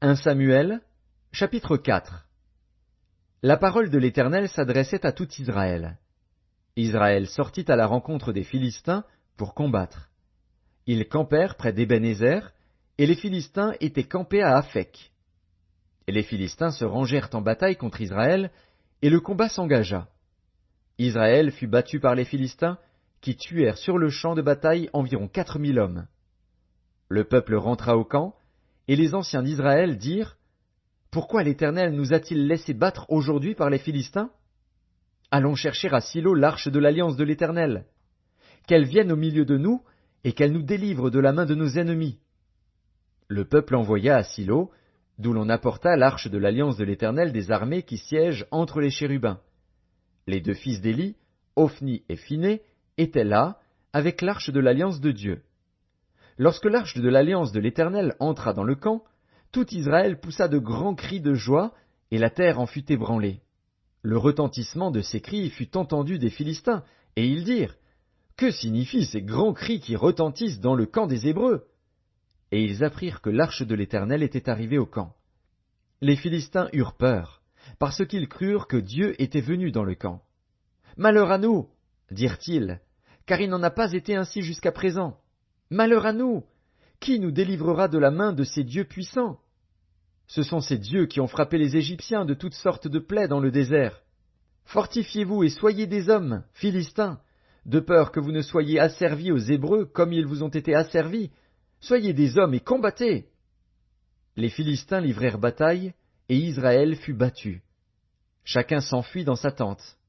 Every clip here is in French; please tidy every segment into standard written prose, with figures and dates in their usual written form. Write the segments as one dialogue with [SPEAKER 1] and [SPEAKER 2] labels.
[SPEAKER 1] 1 Samuel, chapitre 4. La parole de l'Éternel s'adressait à tout Israël. Israël sortit à la rencontre des Philistins pour combattre. Ils campèrent près d'Ébénézer, et les Philistins étaient campés à Aphek. Et les Philistins se rangèrent en bataille contre Israël, et le combat s'engagea. Israël fut battu par les Philistins, qui tuèrent sur le champ de bataille environ 4000 hommes. Le peuple rentra au camp, et les anciens d'Israël dirent: Pourquoi l'Éternel nous a-t-il laissé battre aujourd'hui par les Philistins? Allons chercher à Silo l'arche de l'alliance de l'Éternel. Qu'elle vienne au milieu de nous, et qu'elle nous délivre de la main de nos ennemis. Le peuple envoya à Silo, d'où l'on apporta l'arche de l'alliance de l'Éternel des armées qui siègent entre les chérubins. Les deux fils d'Éli, Ophni et Phiné, étaient là, avec l'arche de l'alliance de Dieu. Lorsque l'arche de l'alliance de l'Éternel entra dans le camp, tout Israël poussa de grands cris de joie, et la terre en fut ébranlée. Le retentissement de ces cris fut entendu des Philistins, et ils dirent: Que signifient ces grands cris qui retentissent dans le camp des Hébreux? Et ils apprirent que l'arche de l'Éternel était arrivée au camp. Les Philistins eurent peur, parce qu'ils crurent que Dieu était venu dans le camp. Malheur à nous, dirent-ils, car il n'en a pas été ainsi jusqu'à présent. Malheur à nous! Qui nous délivrera de la main de ces dieux puissants? Ce sont ces dieux qui ont frappé les Égyptiens de toutes sortes de plaies dans le désert. Fortifiez-vous et soyez des hommes, Philistins, de peur que vous ne soyez asservis aux Hébreux comme ils vous ont été asservis. Soyez des hommes et combattez! Les Philistins livrèrent bataille, et Israël fut battu. Chacun s'enfuit dans sa tente.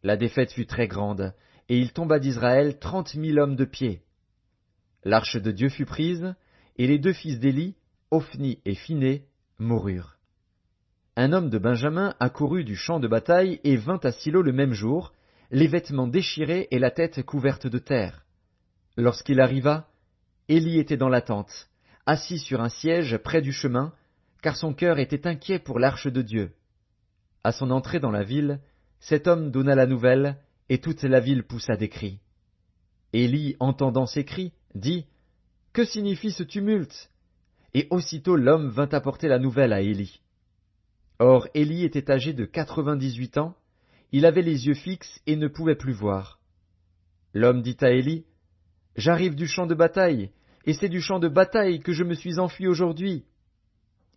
[SPEAKER 1] La défaite fut très grande, et il tomba d'Israël 30 000 hommes de pied. L'arche de Dieu fut prise, et les deux fils d'Éli, Ophni et Phiné, moururent. Un homme de Benjamin accourut du champ de bataille et vint à Silo le même jour, les vêtements déchirés et la tête couverte de terre. Lorsqu'il arriva, Éli était dans la tente, assis sur un siège près du chemin, car son cœur était inquiet pour l'arche de Dieu. À son entrée dans la ville, cet homme donna la nouvelle, et toute la ville poussa des cris. Éli, entendant ces cris, dit: Que signifie ce tumulte? Et aussitôt l'homme vint apporter la nouvelle à Éli. Or Éli était âgé de 98 ans, il avait les yeux fixes et ne pouvait plus voir. L'homme dit à Éli: J'arrive du champ de bataille, et c'est du champ de bataille que je me suis enfui aujourd'hui.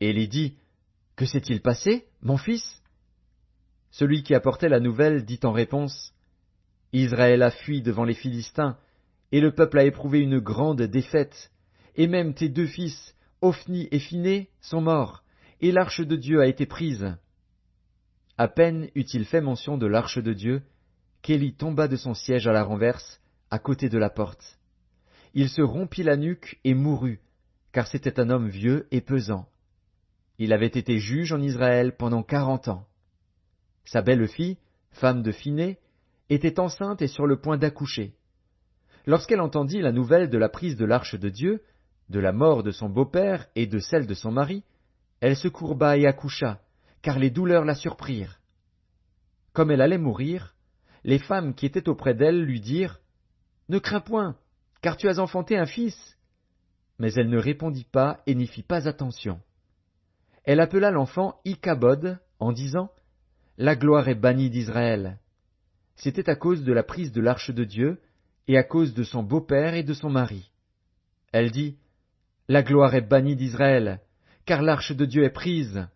[SPEAKER 1] Éli dit: Que s'est-il passé, mon fils? Celui qui apportait la nouvelle dit en réponse: Israël a fui devant les Philistins, et le peuple a éprouvé une grande défaite, et même tes deux fils, Ophni et Phiné, sont morts, et l'arche de Dieu a été prise. À peine eut-il fait mention de l'arche de Dieu, qu'Éli tomba de son siège à la renverse, à côté de la porte. Il se rompit la nuque et mourut, car c'était un homme vieux et pesant. Il avait été juge en Israël pendant 40 ans. Sa belle-fille, femme de Phiné, était enceinte et sur le point d'accoucher. Lorsqu'elle entendit la nouvelle de la prise de l'arche de Dieu, de la mort de son beau-père et de celle de son mari, elle se courba et accoucha, car les douleurs la surprirent. Comme elle allait mourir, les femmes qui étaient auprès d'elle lui dirent: Ne crains point, car tu as enfanté un fils. Mais elle ne répondit pas et n'y fit pas attention. Elle appela l'enfant Ichabod en disant: La gloire est bannie d'Israël. C'était à cause de la prise de l'arche de Dieu, et à cause de son beau-père et de son mari. Elle dit: La gloire est bannie d'Israël, car l'arche de Dieu est prise.